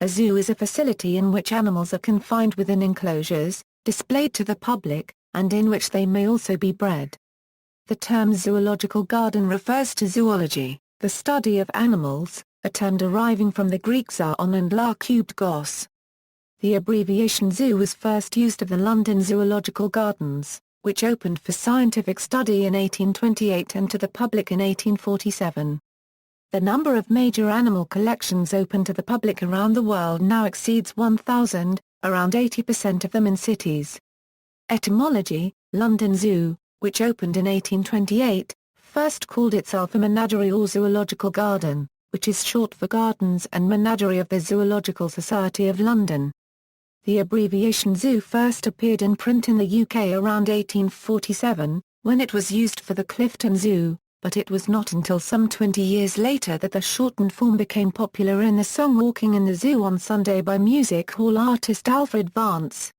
A zoo is a facility in which animals are confined within enclosures, displayed to the public, and in which they may also be bred. The term zoological garden refers to zoology, the study of animals, a term deriving from the Greek zōon and lógos. The abbreviation zoo was first used of the London Zoological Gardens, which opened for scientific study in 1828 and to the public in 1847. The number of major animal collections open to the public around the world now exceeds 1,000, around 80% of them in cities. Etymology London Zoo, which opened in 1828, first called itself a menagerie or zoological garden, which is short for Gardens and Menagerie of the Zoological Society of London. The abbreviation zoo first appeared in print in the UK around 1847, when it was used for the Clifton Zoo, but it was not until some 20 years later that the shortened form became popular in the song Walking in the Zoo on Sunday by music hall artist Alfred Vance.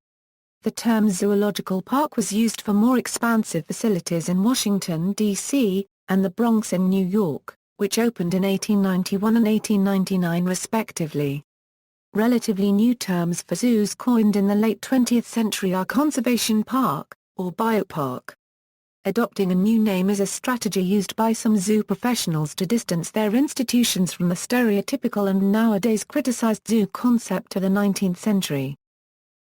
The term zoological park was used for more expansive facilities in Washington, D.C., and the Bronx in New York, which opened in 1891 and 1899 respectively. Relatively new terms for zoos coined in the late 20th century are conservation park, or biopark. Adopting a new name is a strategy used by some zoo professionals to distance their institutions from the stereotypical and nowadays criticized zoo concept of the 19th century.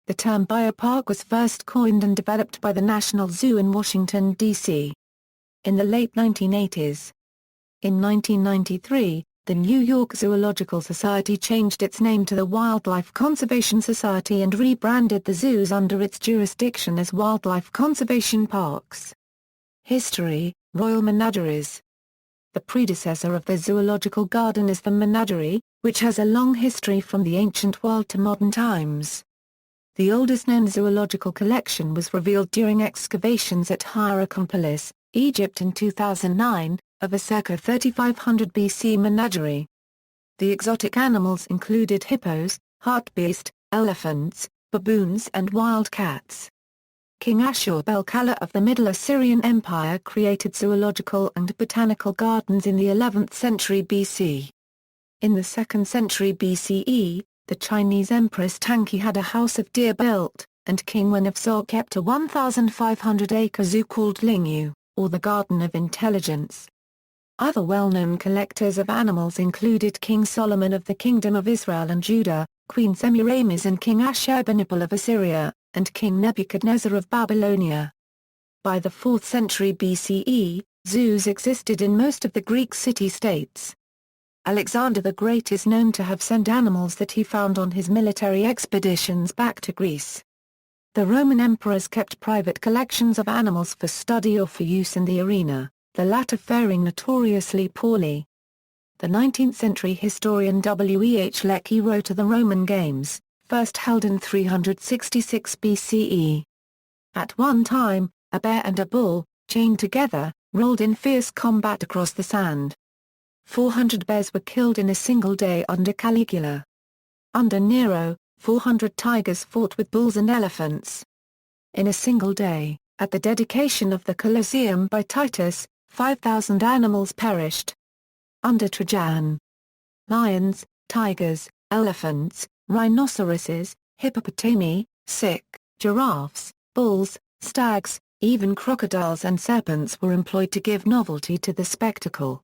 The term biopark was first coined and developed by the National Zoo in Washington, D.C. in the late 1980s. In 1993, the New York Zoological Society changed its name to the Wildlife Conservation Society and rebranded the zoos under its jurisdiction as Wildlife Conservation Parks. History, Royal Menageries. The predecessor of the zoological garden is the menagerie, which has a long history from the ancient world to modern times. The oldest known zoological collection was revealed during excavations at Hierakonpolis, Egypt in 2009, of a circa 3500 BC menagerie. The exotic animals included hippos, hartebeest, elephants, baboons and wild cats. King Ashur-bel-kala of the Middle Assyrian Empire created zoological and botanical gardens in the 11th century BC. In the 2nd century BCE, the Chinese Empress Tangki had a house of deer built, and King Wen of Zhou kept a 1,500-acre zoo called Lingyu, or the Garden of Intelligence. Other well-known collectors of animals included King Solomon of the Kingdom of Israel and Judah, Queen Semiramis and King Ashurbanipal of Assyria, and King Nebuchadnezzar of Babylonia. By the 4th century BCE, zoos existed in most of the Greek city-states. Alexander the Great is known to have sent animals that he found on his military expeditions back to Greece. The Roman emperors kept private collections of animals for study or for use in the arena, the latter faring notoriously poorly. The 19th century historian W.E.H. Lecky wrote of the Roman Games, first held in 366 BCE. At one time, a bear and a bull, chained together, rolled in fierce combat across the sand. 400 bears were killed in a single day under Caligula. Under Nero, 400 tigers fought with bulls and elephants. In a single day, at the dedication of the Colosseum by Titus, 5,000 animals perished. Under Trajan, lions, tigers, elephants, rhinoceroses, hippopotami, giraffes, bulls, stags, even crocodiles and serpents were employed to give novelty to the spectacle.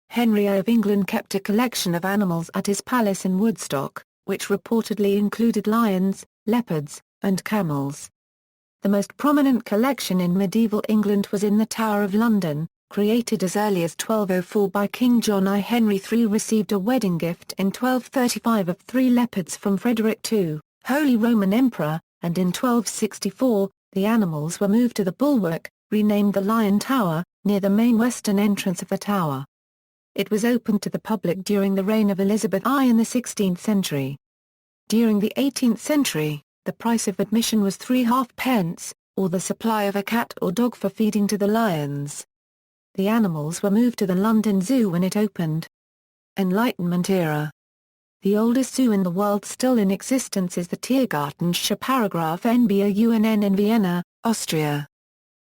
Henry I of England kept a collection of animals at his palace in Woodstock, which reportedly included lions, leopards, and camels. The most prominent collection in medieval England was in the Tower of London, created as early as 1204 by King John I. Henry III received a wedding gift in 1235 of 3 leopards from Frederick II, Holy Roman Emperor, and in 1264, the animals were moved to the bulwark, renamed the Lion Tower, near the main western entrance of the tower. It was opened to the public during the reign of Elizabeth I in the 16th century. During the 18th century, the price of admission was 3 halfpence, or the supply of a cat or dog for feeding to the lions. The animals were moved to the London Zoo when it opened. Enlightenment era. The oldest zoo in the world still in existence is the Tiergartensche Paragraph NBAUNN in Vienna, Austria.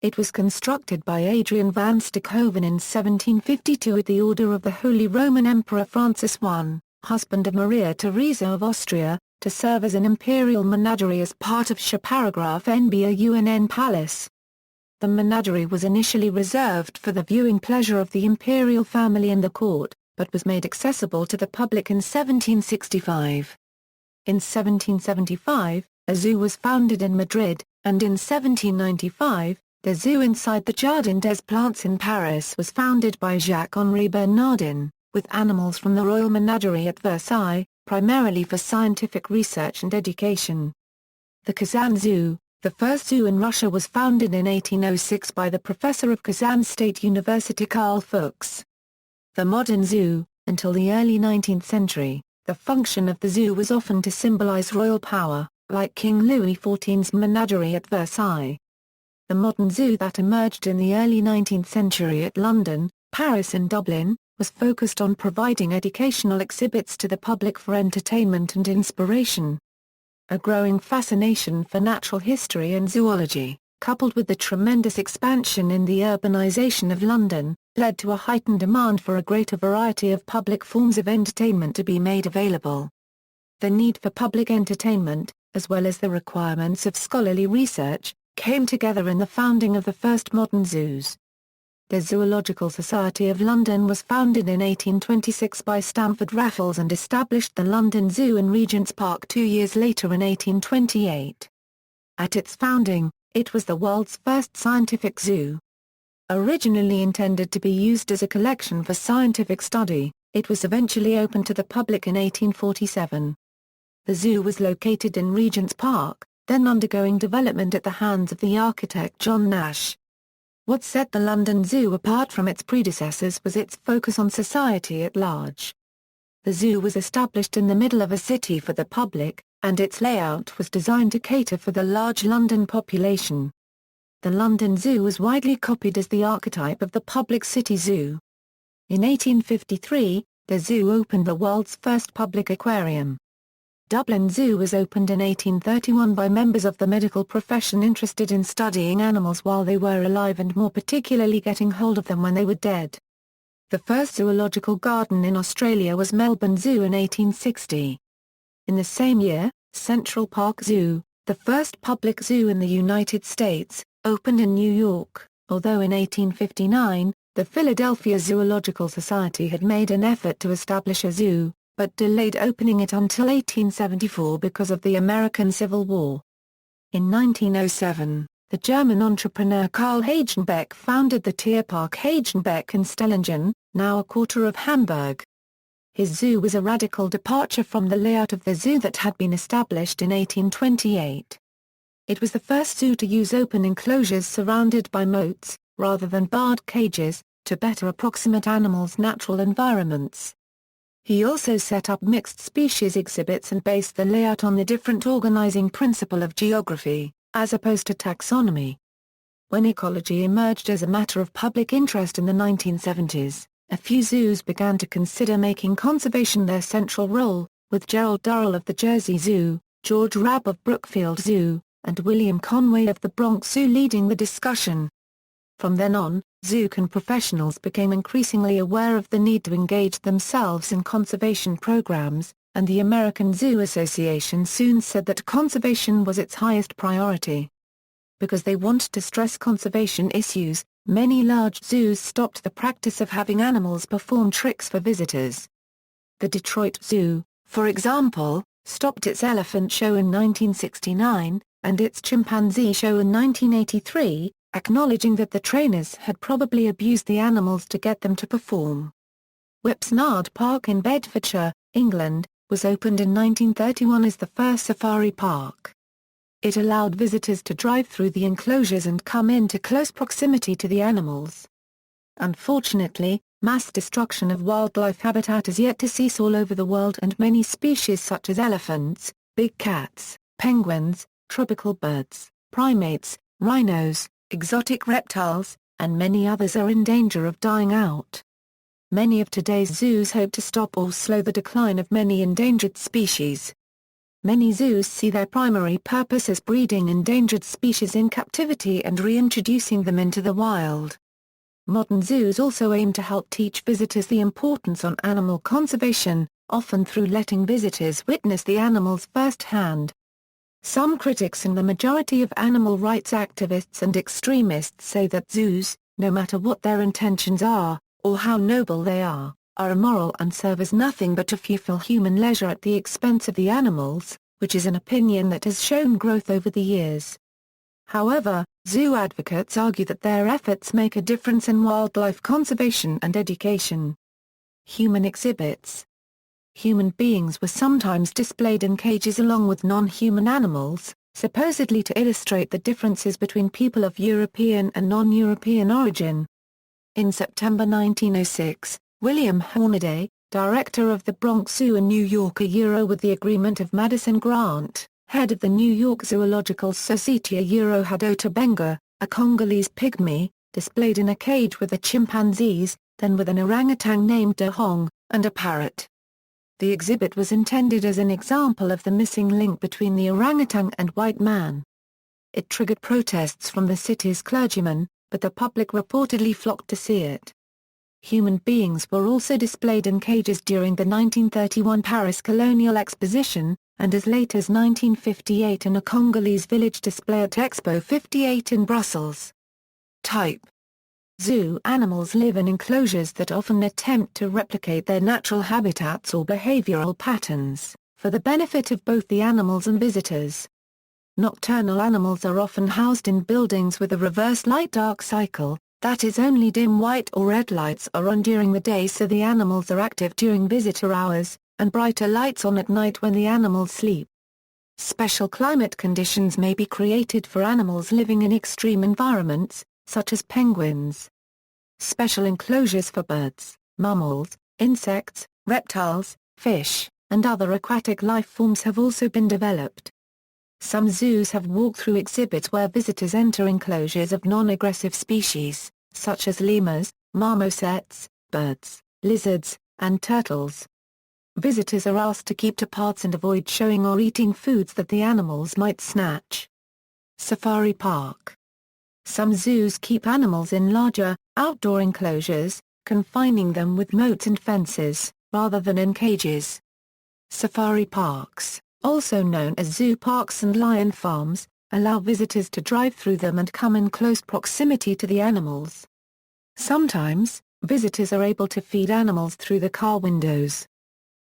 It was constructed by Adrian van Stookhoven in 1752 at the order of the Holy Roman Emperor Francis I. husband of Maria Theresa of Austria, to serve as an imperial menagerie as part of paragraph NBUNN Palace. The menagerie was initially reserved for the viewing pleasure of the imperial family and the court, but was made accessible to the public in 1765. In 1775, a zoo was founded in Madrid, and in 1795, the zoo inside the Jardin des Plantes in Paris was founded by Jacques-Henri Bernardin, with animals from the Royal Menagerie at Versailles, primarily for scientific research and education. The Kazan Zoo, the first zoo in Russia, was founded in 1806 by the professor of Kazan State University Karl Fuchs. The modern zoo, until the early 19th century, the function of the zoo was often to symbolize royal power, like King Louis XIV's menagerie at Versailles. The modern zoo that emerged in the early 19th century at London, Paris and Dublin, was focused on providing educational exhibits to the public for entertainment and inspiration. A growing fascination for natural history and zoology, coupled with the tremendous expansion in the urbanization of London, led to a heightened demand for a greater variety of public forms of entertainment to be made available. The need for public entertainment, as well as the requirements of scholarly research, came together in the founding of the first modern zoos. The Zoological Society of London was founded in 1826 by Stamford Raffles and established the London Zoo in Regent's Park 2 years later in 1828. At its founding, it was the world's first scientific zoo. Originally intended to be used as a collection for scientific study, it was eventually opened to the public in 1847. The zoo was located in Regent's Park, then undergoing development at the hands of the architect John Nash. What set the London Zoo apart from its predecessors was its focus on society at large. The zoo was established in the middle of a city for the public, and its layout was designed to cater for the large London population. The London Zoo was widely copied as the archetype of the public city zoo. In 1853, the zoo opened the world's first public aquarium. Dublin Zoo was opened in 1831 by members of the medical profession interested in studying animals while they were alive and more particularly getting hold of them when they were dead. The first zoological garden in Australia was Melbourne Zoo in 1860. In the same year, Central Park Zoo, the first public zoo in the United States, opened in New York, although in 1859, the Philadelphia Zoological Society had made an effort to establish a zoo, but delayed opening it until 1874 because of the American Civil War. In 1907, the German entrepreneur Karl Hagenbeck founded the Tierpark Hagenbeck in Stellingen, now a quarter of Hamburg. His zoo was a radical departure from the layout of the zoo that had been established in 1828. It was the first zoo to use open enclosures surrounded by moats, rather than barred cages, to better approximate animals' natural environments. He also set up mixed species exhibits and based the layout on the different organizing principle of geography, as opposed to taxonomy. When ecology emerged as a matter of public interest in the 1970s, a few zoos began to consider making conservation their central role, with Gerald Durrell of the Jersey Zoo, George Rabb of Brookfield Zoo, and William Conway of the Bronx Zoo leading the discussion. From then on, zoocan professionals became increasingly aware of the need to engage themselves in conservation programs, and the American Zoo Association soon said that conservation was its highest priority. Because they wanted to stress conservation issues, many large zoos stopped the practice of having animals perform tricks for visitors. The Detroit Zoo, for example, stopped its elephant show in 1969, and its chimpanzee show in 1983, acknowledging that the trainers had probably abused the animals to get them to perform. Whipsnade Park in Bedfordshire, England, was opened in 1931 as the first safari park. It allowed visitors to drive through the enclosures and come into close proximity to the animals. Unfortunately, mass destruction of wildlife habitat is yet to cease all over the world, and many species such as elephants, big cats, penguins, tropical birds, primates, rhinos, exotic reptiles, and many others are in danger of dying out. Many of today's zoos hope to stop or slow the decline of many endangered species. Many zoos see their primary purpose as breeding endangered species in captivity and reintroducing them into the wild. Modern zoos also aim to help teach visitors the importance on animal conservation, often through letting visitors witness the animals firsthand. Some critics and the majority of animal rights activists and extremists say that zoos, no matter what their intentions are, or how noble they are immoral and serve as nothing but to fulfill human leisure at the expense of the animals, which is an opinion that has shown growth over the years. However, zoo advocates argue that their efforts make a difference in wildlife conservation and education. Human exhibits. Human beings were sometimes displayed in cages along with non-human animals, supposedly to illustrate the differences between people of European and non-European origin. In September 1906, William Hornaday, director of the Bronx Zoo in New York with the agreement of Madison Grant, head of the New York Zoological Society had Otabenga, a Congolese pygmy, displayed in a cage with the chimpanzees, then with an orangutan named Dahong, and a parrot. The exhibit was intended as an example of the missing link between the orangutan and white man. It triggered protests from the city's clergymen, but the public reportedly flocked to see it. Human beings were also displayed in cages during the 1931 Paris Colonial Exposition, and as late as 1958 in a Congolese village display at Expo 58 in Brussels. Type: zoo animals live in enclosures that often attempt to replicate their natural habitats or behavioral patterns, for the benefit of both the animals and visitors. Nocturnal animals are often housed in buildings with a reverse light-dark cycle, that is, only dim white or red lights are on during the day so the animals are active during visitor hours, and brighter lights on at night when the animals sleep. Special climate conditions may be created for animals living in extreme environments, such as penguins. Special enclosures for birds, mammals, insects, reptiles, fish, and other aquatic life forms have also been developed. Some zoos have walk-through exhibits where visitors enter enclosures of non-aggressive species, such as lemurs, marmosets, birds, lizards, and turtles. Visitors are asked to keep to paths and avoid showing or eating foods that the animals might snatch. Safari Park. Some zoos keep animals in larger, outdoor enclosures, confining them with moats and fences, rather than in cages. Safari parks, also known as zoo parks and lion farms, allow visitors to drive through them and come in close proximity to the animals. Sometimes, visitors are able to feed animals through the car windows.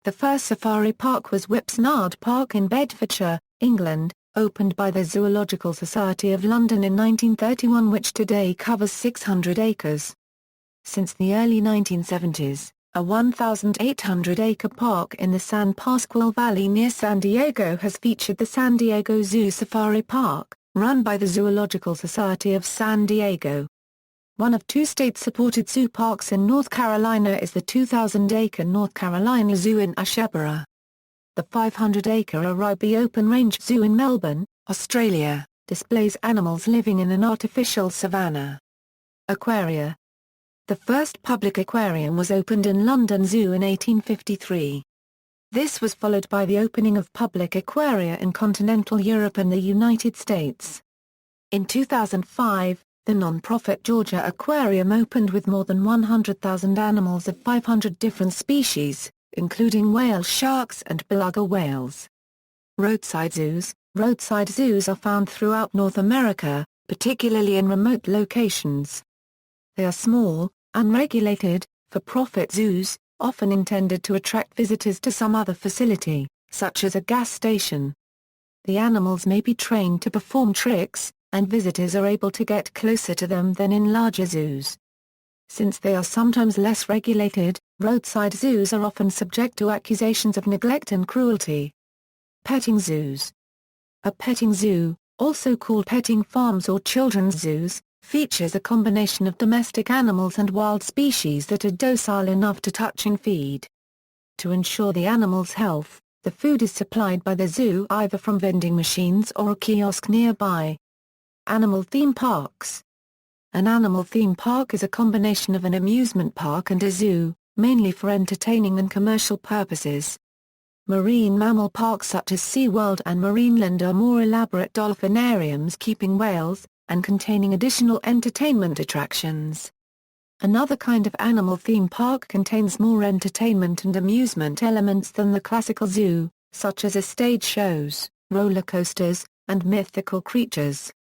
The first safari park was Whipsnade Park in Bedfordshire, England, opened by the Zoological Society of London in 1931, which today covers 600 acres. Since the early 1970s, a 1,800-acre park in the San Pasqual Valley near San Diego has featured the San Diego Zoo Safari Park, run by the Zoological Society of San Diego. One of two state-supported zoo parks in North Carolina is the 2,000-acre North Carolina Zoo in Asheboro. The 500-acre Aribe Open Range Zoo in Melbourne, Australia, displays animals living in an artificial savanna. Aquaria. The first public aquarium was opened in London Zoo in 1853. This was followed by the opening of public aquaria in continental Europe and the United States. In 2005, the non-profit Georgia Aquarium opened with more than 100,000 animals of 500 different species, including whale sharks and beluga whales. Roadside zoos. Roadside zoos are found throughout North America, particularly in remote locations. They are small, unregulated, for-profit zoos, often intended to attract visitors to some other facility, such as a gas station. The animals may be trained to perform tricks, and visitors are able to get closer to them than in larger zoos. Since they are sometimes less regulated, roadside zoos are often subject to accusations of neglect and cruelty. Petting zoos. A petting zoo, also called petting farms or children's zoos, features a combination of domestic animals and wild species that are docile enough to touch and feed. To ensure the animals' health, the food is supplied by the zoo either from vending machines or a kiosk nearby. Animal theme parks. An animal theme park is a combination of an amusement park and a zoo, mainly for entertaining and commercial purposes. Marine mammal parks such as SeaWorld and Marineland are more elaborate dolphinariums keeping whales, and containing additional entertainment attractions. Another kind of animal theme park contains more entertainment and amusement elements than the classical zoo, such as stage shows, roller coasters, and mythical creatures.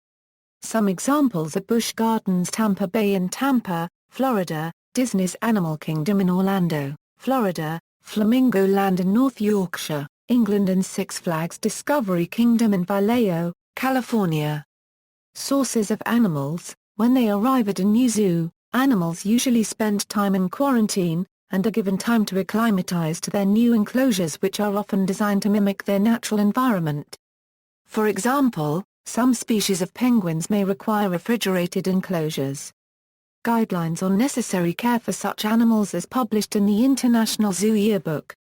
Some examples are Busch Gardens Tampa Bay in Tampa, Florida, Disney's Animal Kingdom in Orlando, Florida, Flamingo Land in North Yorkshire, England, and Six Flags Discovery Kingdom in Vallejo, California. Sources of animals. When they arrive at a new zoo, animals usually spend time in quarantine, and are given time to acclimatize to their new enclosures, which are often designed to mimic their natural environment. For example, some species of penguins may require refrigerated enclosures. Guidelines on necessary care for such animals is published in the International Zoo Yearbook.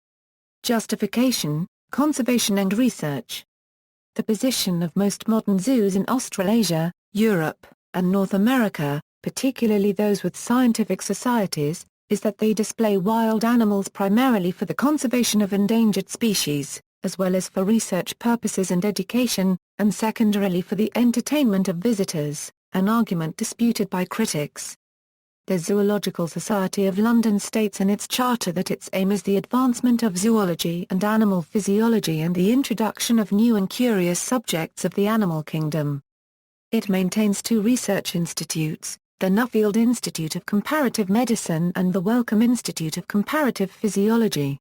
Justification, conservation and research. The position of most modern zoos in Australasia, Europe, and North America, particularly those with scientific societies, is that they display wild animals primarily for the conservation of endangered species, as well as for research purposes and education, and secondarily for the entertainment of visitors, an argument disputed by critics. The Zoological Society of London states in its charter that its aim is the advancement of zoology and animal physiology and the introduction of new and curious subjects of the animal kingdom. It maintains two research institutes, the Nuffield Institute of Comparative Medicine and the Wellcome Institute of Comparative Physiology.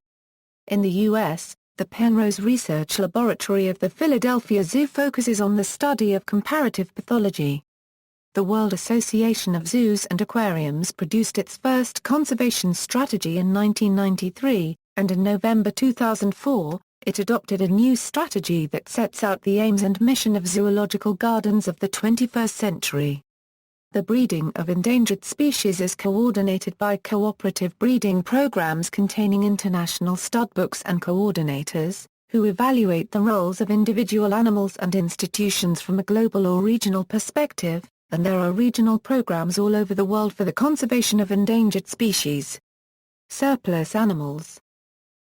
In the U.S., the Penrose Research Laboratory of the Philadelphia Zoo focuses on the study of comparative pathology. The World Association of Zoos and Aquariums produced its first conservation strategy in 1993, and in November 2004, it adopted a new strategy that sets out the aims and mission of zoological gardens of the 21st century. The breeding of endangered species is coordinated by cooperative breeding programs containing international studbooks and coordinators, who evaluate the roles of individual animals and institutions from a global or regional perspective, and there are regional programs all over the world for the conservation of endangered species. Surplus animals.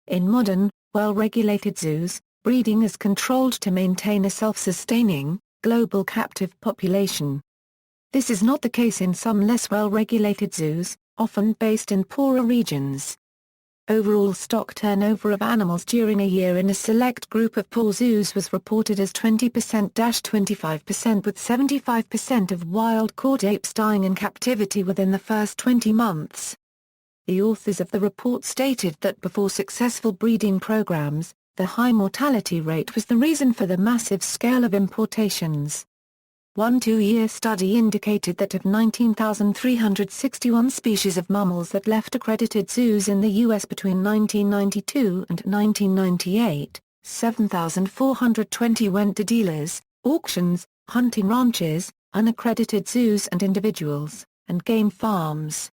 In modern, well-regulated zoos, breeding is controlled to maintain a self-sustaining, global captive population. This is not the case in some less well-regulated zoos, often based in poorer regions. Overall stock turnover of animals during a year in a select group of poor zoos was reported as 20%-25%, with 75% of wild-caught apes dying in captivity within the first 20 months. The authors of the report stated that before successful breeding programs, the high mortality rate was the reason for the massive scale of importations. One two-year study indicated that of 19,361 species of mammals that left accredited zoos in the U.S. between 1992 and 1998, 7,420 went to dealers, auctions, hunting ranches, unaccredited zoos and individuals, and game farms.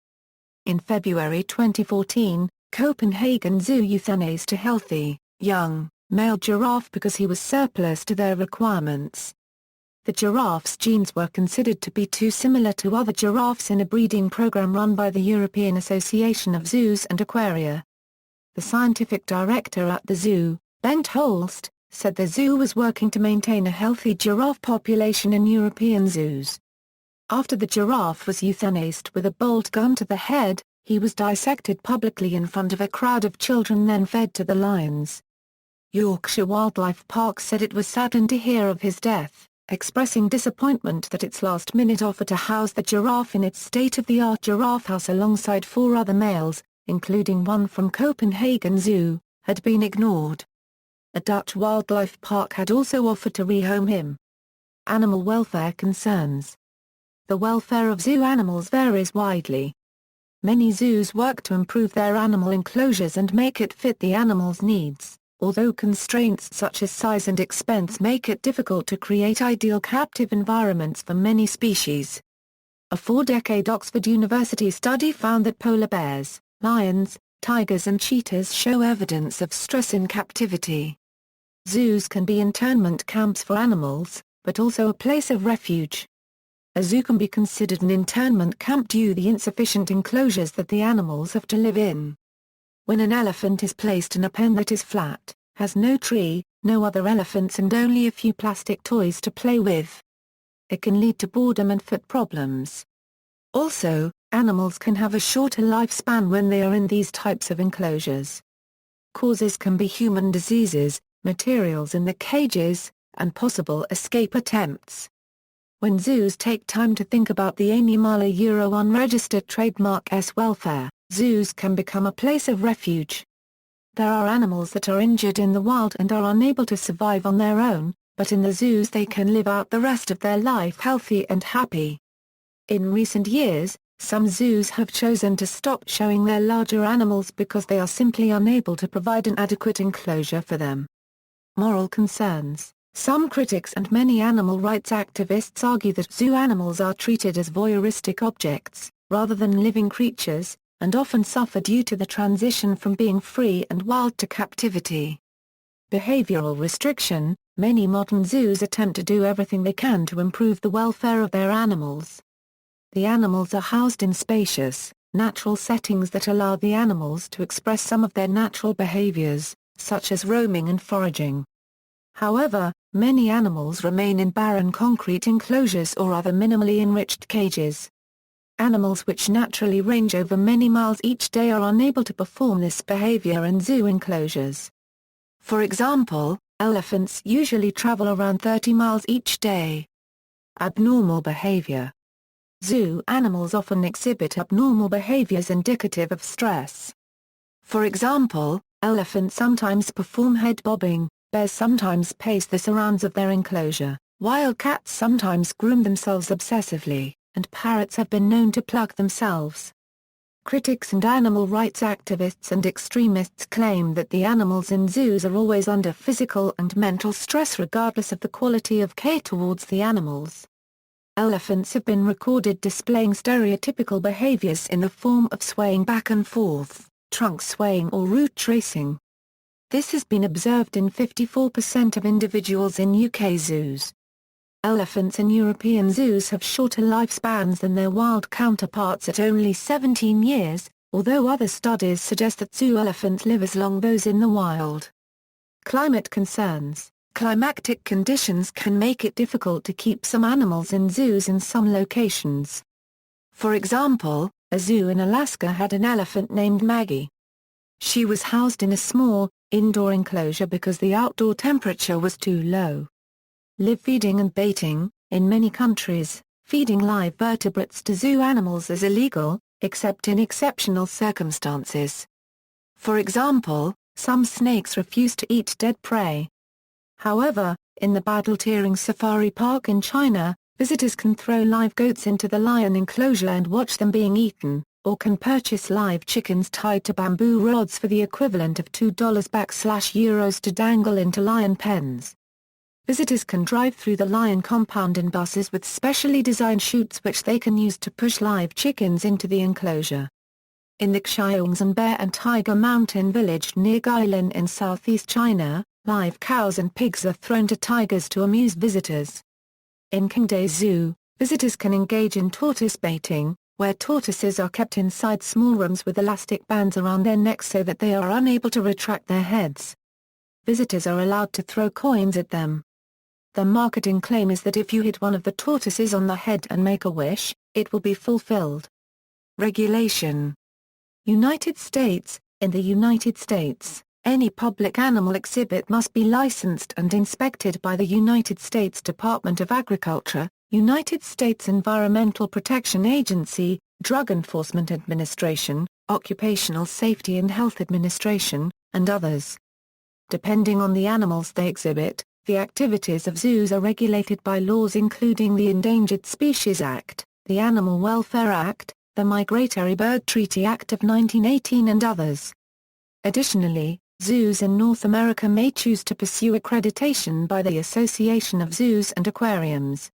In February 2014, Copenhagen Zoo euthanized a healthy, young, male giraffe because he was surplus to their requirements. The giraffe's genes were considered to be too similar to other giraffes in a breeding program run by the European Association of Zoos and Aquaria. The scientific director at the zoo, Bengt Holst, said the zoo was working to maintain a healthy giraffe population in European zoos. After the giraffe was euthanized with a bolt gun to the head, he was dissected publicly in front of a crowd of children, then fed to the lions. Yorkshire Wildlife Park said it was saddened to hear of his death, expressing disappointment that its last-minute offer to house the giraffe in its state-of-the-art giraffe house alongside 4 other males, including one from Copenhagen Zoo, had been ignored. A Dutch wildlife park had also offered to rehome him. Animal welfare concerns. The welfare of zoo animals varies widely. Many zoos work to improve their animal enclosures and make it fit the animal's needs, although constraints such as size and expense make it difficult to create ideal captive environments for many species. A 4-decade Oxford University study found that polar bears, lions, tigers and cheetahs show evidence of stress in captivity. Zoos can be internment camps for animals, but also a place of refuge. A zoo can be considered an internment camp due to the insufficient enclosures that the animals have to live in. When an elephant is placed in a pen that is flat, has no tree, no other elephants and only a few plastic toys to play with, it can lead to boredom and foot problems. Also, Animals can have a shorter lifespan when they are in these types of enclosures. Causes can be human diseases, materials in the cages, and possible escape attempts. When zoos take time to think about the animal unregistered trademark's welfare, zoos can become a place of refuge. There are animals that are injured in the wild and are unable to survive on their own, but in the zoos they can live out the rest of their life healthy and happy. In recent years, some zoos have chosen to stop showing their larger animals because they are simply unable to provide an adequate enclosure for them. Moral concerns. Some critics and many animal rights activists argue that zoo animals are treated as voyeuristic objects, rather than living creatures, and often suffer due to the transition from being free and wild to captivity. Behavioral restriction. Many modern zoos attempt to do everything they can to improve the welfare of their animals. The animals are housed in spacious, natural settings that allow the animals to express some of their natural behaviors, such as roaming and foraging. However, many animals remain in barren concrete enclosures or other minimally enriched cages. Animals which naturally range over many miles each day are unable to perform this behavior in zoo enclosures. For example, elephants usually travel around 30 miles each day. Abnormal behavior. Zoo animals often exhibit abnormal behaviors indicative of stress. For example, elephants sometimes perform head bobbing, bears sometimes pace the surrounds of their enclosure, wild cats sometimes groom themselves obsessively, and parrots have been known to pluck themselves. Critics and animal rights activists and extremists claim that the animals in zoos are always under physical and mental stress regardless of the quality of care towards the animals. Elephants have been recorded displaying stereotypical behaviors in the form of swaying back and forth, trunk swaying or root tracing. This has been observed in 54% of individuals in UK zoos. Elephants in European zoos have shorter lifespans than their wild counterparts at only 17 years, although other studies suggest that zoo elephants live as long as those in the wild. Climate concerns. Climatic conditions can make it difficult to keep some animals in zoos in some locations. For example, a zoo in Alaska had an elephant named Maggie. She was housed in a small, indoor enclosure because the outdoor temperature was too low. Live feeding and baiting. In many countries, feeding live vertebrates to zoo animals is illegal, except in exceptional circumstances. For example, some snakes refuse to eat dead prey. However, in the Badltiering Safari Park in China, visitors can throw live goats into the lion enclosure and watch them being eaten, or can purchase live chickens tied to bamboo rods for the equivalent of $2/euros to dangle into lion pens. Visitors can drive through the lion compound in buses with specially designed chutes which they can use to push live chickens into the enclosure. In the Xiongzhan Bear and Tiger Mountain village near Guilin in southeast China, live cows and pigs are thrown to tigers to amuse visitors. In Qingdao Zoo, visitors can engage in tortoise baiting, where tortoises are kept inside small rooms with elastic bands around their necks so that they are unable to retract their heads. Visitors are allowed to throw coins at them. The marketing claim is that if you hit one of the tortoises on the head and make a wish, it will be fulfilled. Regulation. United States. In the United States, any public animal exhibit must be licensed and inspected by the United States Department of Agriculture, United States Environmental Protection Agency, Drug Enforcement Administration, Occupational Safety and Health Administration, and others. Depending on the animals they exhibit, the activities of zoos are regulated by laws including the Endangered Species Act, the Animal Welfare Act, the Migratory Bird Treaty Act of 1918 and others. Additionally, zoos in North America may choose to pursue accreditation by the Association of Zoos and Aquariums.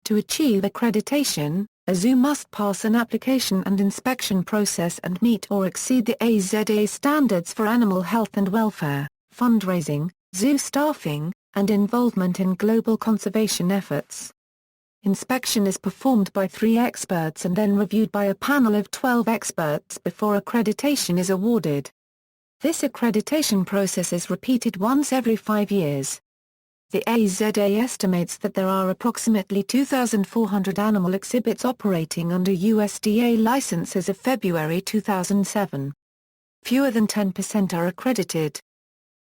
To achieve accreditation, a zoo must pass an application and inspection process and meet or exceed the AZA standards for animal health and welfare, fundraising, zoo staffing, and involvement in global conservation efforts. Inspection is performed by 3 experts and then reviewed by a panel of 12 experts before accreditation is awarded. This accreditation process is repeated once every 5 years. The AZA estimates that there are approximately 2,400 animal exhibits operating under USDA license as of February 2007. Fewer than 10% are accredited.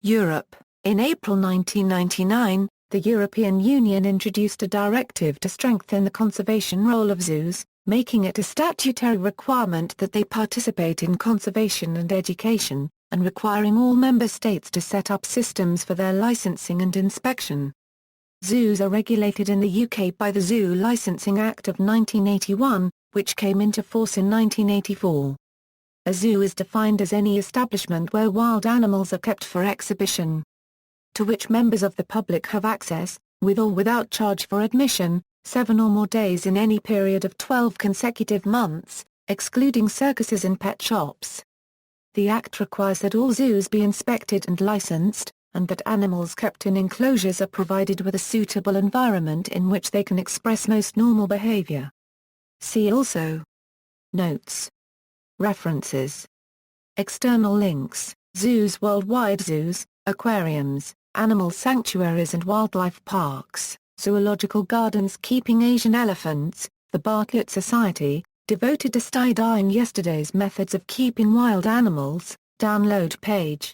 Europe. In April 1999, the European Union introduced a directive to strengthen the conservation role of zoos, making it a statutory requirement that they participate in conservation and education, and requiring all member states to set up systems for their licensing and inspection. Zoos are regulated in the UK by the Zoo Licensing Act of 1981, which came into force in 1984. A zoo is defined as any establishment where wild animals are kept for exhibition, to which members of the public have access, with or without charge for admission, 7 or more days in any period of 12 consecutive months, excluding circuses and pet shops. The Act requires that all zoos be inspected and licensed, and that animals kept in enclosures are provided with a suitable environment in which they can express most normal behavior. See also. Notes. References. External links: Zoos Worldwide, Zoos, aquariums, animal sanctuaries and wildlife parks, zoological gardens keeping Asian elephants, the Bartlett Society, devoted to studying yesterday's methods of keeping wild animals, download page.